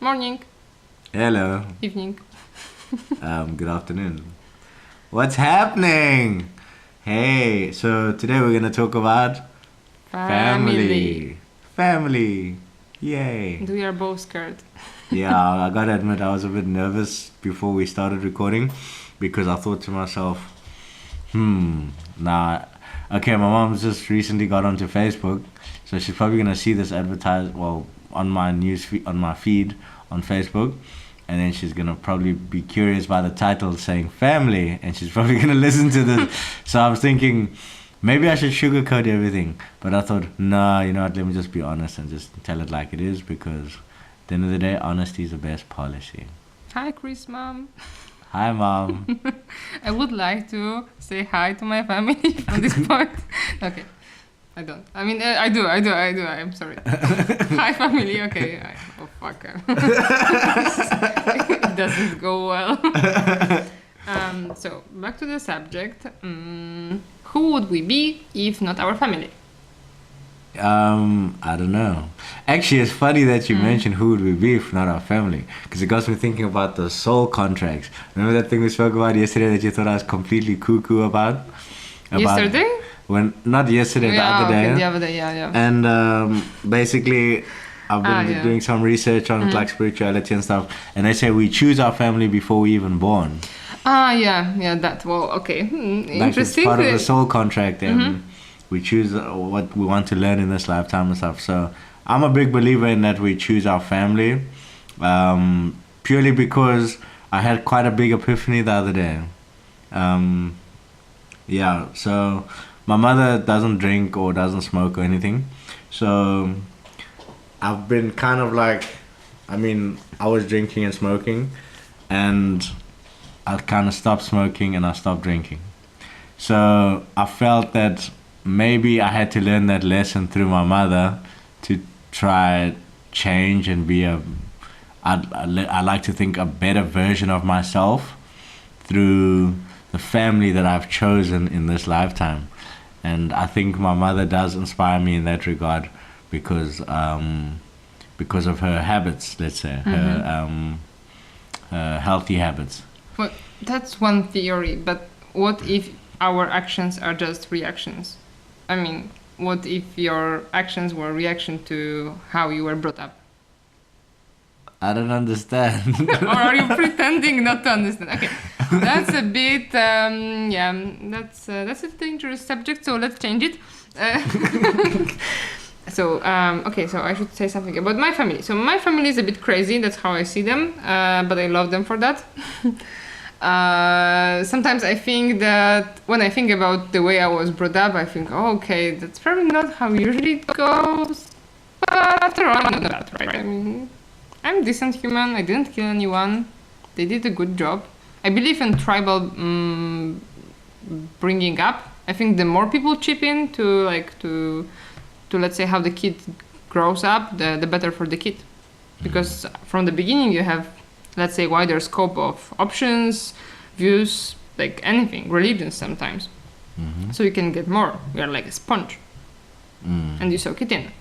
Morning, Hello. evening. Good afternoon. What's happening? Hey, so today we're gonna talk about Family. family. Family. Yay. We are both scared. Yeah, I gotta admit I was a bit nervous before we started recording because I thought to myself, nah. Okay, my mom's just recently got onto Facebook, so she's probably gonna see this on my on my feed on Facebook, and then she's gonna probably be curious by the title saying family, and she's probably gonna listen to this. So I was thinking maybe I should sugarcoat everything, but I thought, nah, you know what? Let me just be honest and just tell it like it is because at the end of the day, honesty is the best policy. Hi, Chris, mom. Hi, mom. I would like to say hi to my family from this point. Okay, I don't. I mean, I do. I'm sorry. Hi, family. Okay. Oh, fuck. It doesn't go well. So, back to the subject. Who would we be if not our family? I don't know. Actually, it's funny that you mentioned who would we be if not our family, because it got me thinking about the soul contracts. Remember that thing we spoke about yesterday that you thought I was completely cuckoo about? Yesterday? Not yesterday, the other day. Okay, the other day, yeah. And basically, I've been doing some research on like spirituality and stuff, and they say we choose our family before we even born. Yeah, that. Well, okay. Like it's Interesting. part of the soul contract, and we choose what we want to learn in this lifetime and stuff. So I'm a big believer in that we choose our family, purely because I had quite a big epiphany the other day. Yeah, so my mother doesn't drink or doesn't smoke or anything. So I've been kind of like, I was drinking and smoking, and I kind of stopped smoking and I stopped drinking. So I felt that maybe I had to learn that lesson through my mother to try change and be I like to think a better version of myself through the family that I've chosen in this lifetime. And I think my mother does inspire me in that regard because of her habits, let's say, her healthy habits. Well, that's one theory, but what if our actions are just reactions? I mean, what if your actions were a reaction to how you were brought up? I don't understand. Or are you pretending not to understand? Okay, that's a bit, that's a dangerous subject, so let's change it. So I should say something about my family. So my family is a bit crazy, that's how I see them, but I love them for that. Sometimes I think that when I think about the way I was brought up, I think, oh, okay, that's probably not how usually it goes. But after all, I'm not that, right? I mean, I'm a decent human. I didn't kill anyone. They did a good job. I believe in tribal bringing up. I think the more people chip in to let's say how the kid grows up, the better for the kid, because from the beginning you have, let's say, wider scope of options, views, like anything, religions sometimes. So you can get more. We are like a sponge. And you soak it in.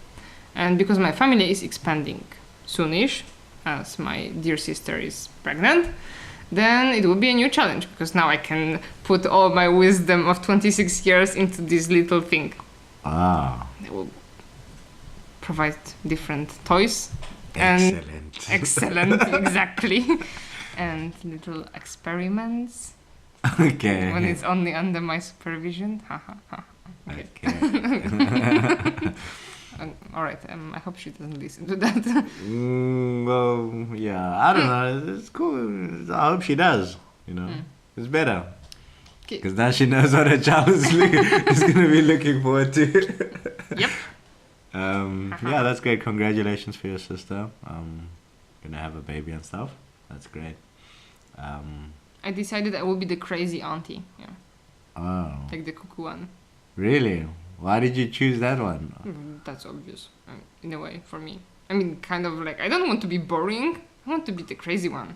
And because my family is expanding soonish, as my dear sister is pregnant, then it will be a new challenge, because now I can put all my wisdom of 26 years into this little thing. It will provide different toys. Excellent, exactly. And little experiments. Okay. When it's only under my supervision. Okay. All right. I hope she doesn't listen to that. Well, yeah. I don't know. It's cool. I hope she does. You know, it's better. Because now she knows what her child is going to be looking forward to. Yep. Yeah, that's great. Congratulations for your sister. Gonna have a baby and stuff. That's great. I decided I will be the crazy auntie. Yeah. Oh. Like the cuckoo one. Really? Why did you choose that one? That's obvious, in a way, for me. I mean, kind of like, I don't want to be boring. I want to be the crazy one.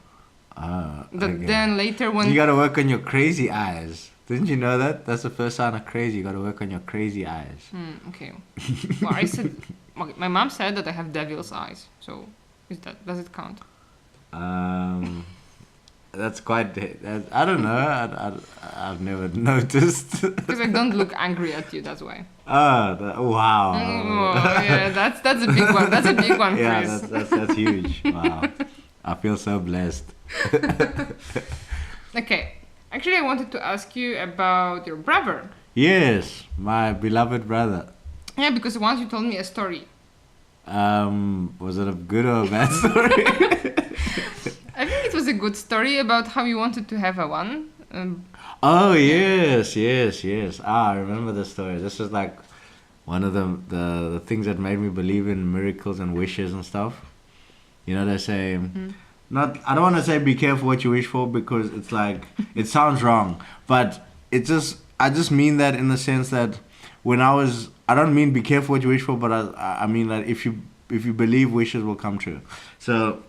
Okay. Then later when... You gotta work on your crazy eyes. Didn't you know that? That's the first sign of crazy. You gotta work on your crazy eyes. Okay. Well, I said... My mom said that I have devil's eyes. So, does it count? That's quite. I don't know. I've never noticed. Because I don't look angry at you, that's why. Wow. Oh, yeah, that's a big one. That's a big one, Yeah, Chris. that's huge. Wow. I feel so blessed. Okay. Actually, I wanted to ask you about your brother. Yes, my beloved brother. Yeah, because once you told me a story. Was it a good or a bad story? I think it was a good story about how you wanted to have a one. Oh yes. I remember the story. This is like one of the things that made me believe in miracles and wishes and stuff. You know, they say not. I don't want to say be careful what you wish for because it's like it sounds wrong, but I just mean that in the sense that when I don't mean be careful what you wish for, but I mean that if you believe, wishes will come true. So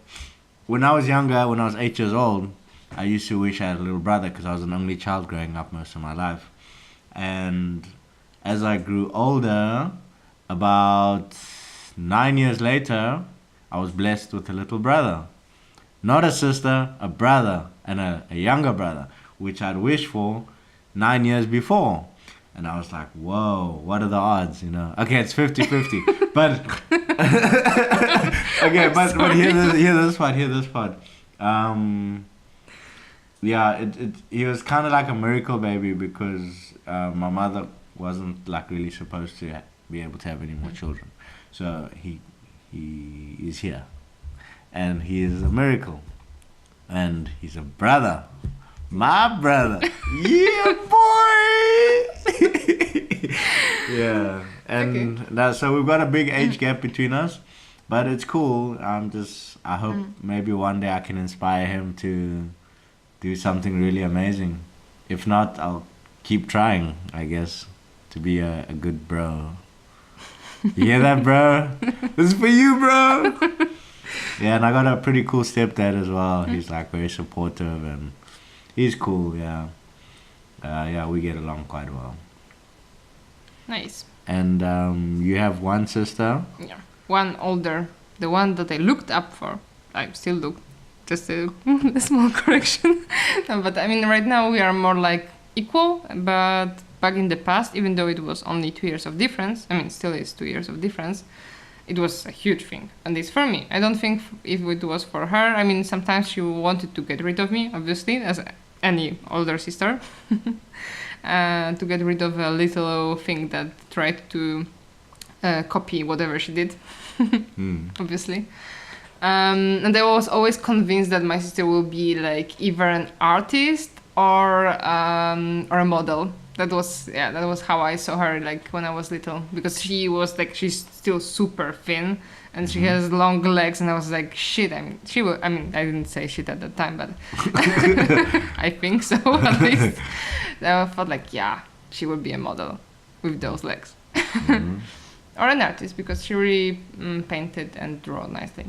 when I was younger, when I was 8 years old, I used to wish I had a little brother because I was an only child growing up most of my life. And as I grew older, about 9 years later, I was blessed with a little brother. Not a sister, a brother, and a younger brother, which I'd wished for 9 years before. And I was like, whoa, what are the odds, you know? Okay, it's 50-50. But okay, but hear this part. Yeah, he was kind of like a miracle baby because my mother wasn't like really supposed to be able to have any more children. So he is here. And he is a miracle. And he's a brother. My brother. Yeah, boy. Yeah. And so we've got a big age gap between us. But it's cool. I hope maybe one day I can inspire him to do something really amazing. If not, I'll keep trying, I guess, to be a good bro. You hear that, bro? This is for you, bro. Yeah, and I got a pretty cool stepdad as well. He's like very supportive and he's cool, yeah. Yeah, we get along quite well. Nice. And you have one sister? Yeah. One older. The one that I looked up for. I still look. Just a small correction. No, but I mean, right now we are more like equal, but back in the past, even though it was only 2 years of difference, I mean, still is 2 years of difference, it was a huge thing. And it's for me. I don't think if it was for her, I mean, sometimes she wanted to get rid of me, obviously, as any older sister, to get rid of a little thing that tried to copy whatever she did, obviously. And I was always convinced that my sister will be like either an artist or a model. That was how I saw her like when I was little, because she's still super thin and she has long legs, and I was like, shit. I mean, I didn't say shit at the time, but I think so at least. I felt like, yeah, she would be a model with those legs, or an artist because she really painted and drew nicely.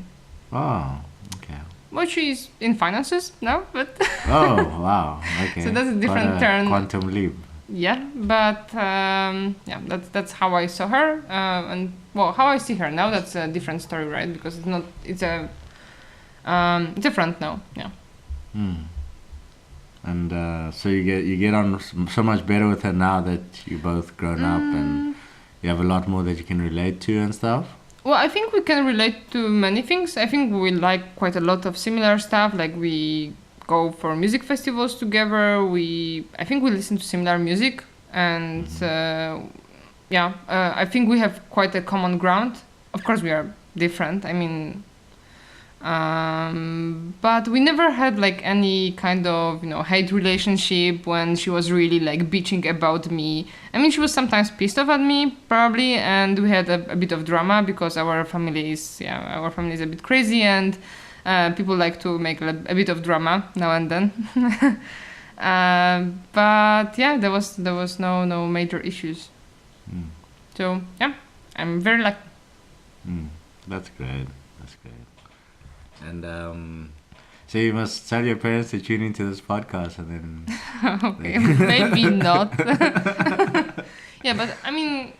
Oh, okay. Well, she's in finances now, but oh, wow. Okay. So that's a different turn. Quantum leap. Yeah, but that's how I saw her, and well, how I see her now. That's a different story, right? Because it's a front now. Yeah. And so you get on so much better with her now that you both grown up and you have a lot more that you can relate to and stuff. Well, I think we can relate to many things. I think we like quite a lot of similar stuff. Like we go for music festivals together. I think we listen to similar music, and I think we have quite a common ground. Of course, we are different. I mean, but we never had like any kind of hate relationship when she was really like bitching about me. I mean, she was sometimes pissed off at me probably, and we had a bit of drama because our family is a bit crazy, and people like to make a bit of drama now and then. But yeah, there was no major issues. So yeah, I'm very lucky. That's great. And so you must tell your parents to tune into this podcast, and then okay, maybe not. Yeah, but I mean,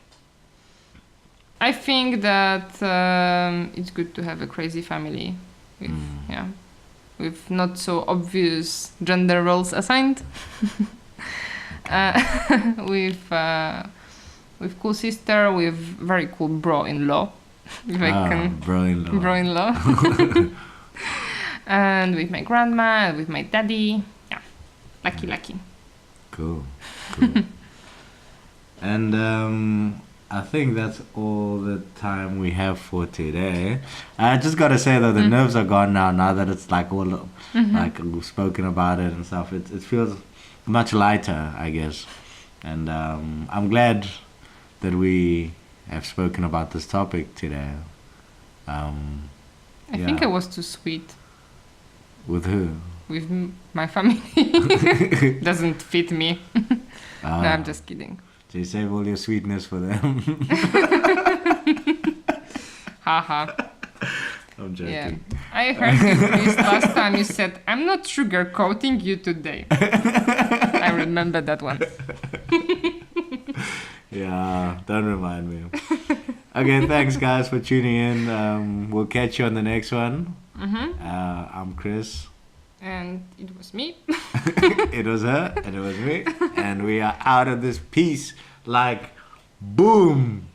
I think that it's good to have a crazy family. with not so obvious gender roles assigned. With cool sister, with very cool bro-in-law. If I can, bro-in-law. bro-in-law. And with my grandma, and with my daddy. Yeah, lucky. Cool. And I think that's all the time we have for today. I just gotta say though, the nerves are gone now that it's like all like we've spoken about it and stuff. It feels much lighter, I guess. And I'm glad that we have spoken about this topic today. I think I was too sweet. With who? With my family. Doesn't fit me. No, I'm just kidding. So you save all your sweetness for them. Haha. I'm joking. Yeah. I heard you, Chris, last time you said, I'm not sugarcoating you today. I remember that one. Yeah, don't remind me. Okay, thanks guys for tuning in. We'll catch you on the next one. I'm Chris. And it was me. It was her and it was me. And we are out of this piece like boom.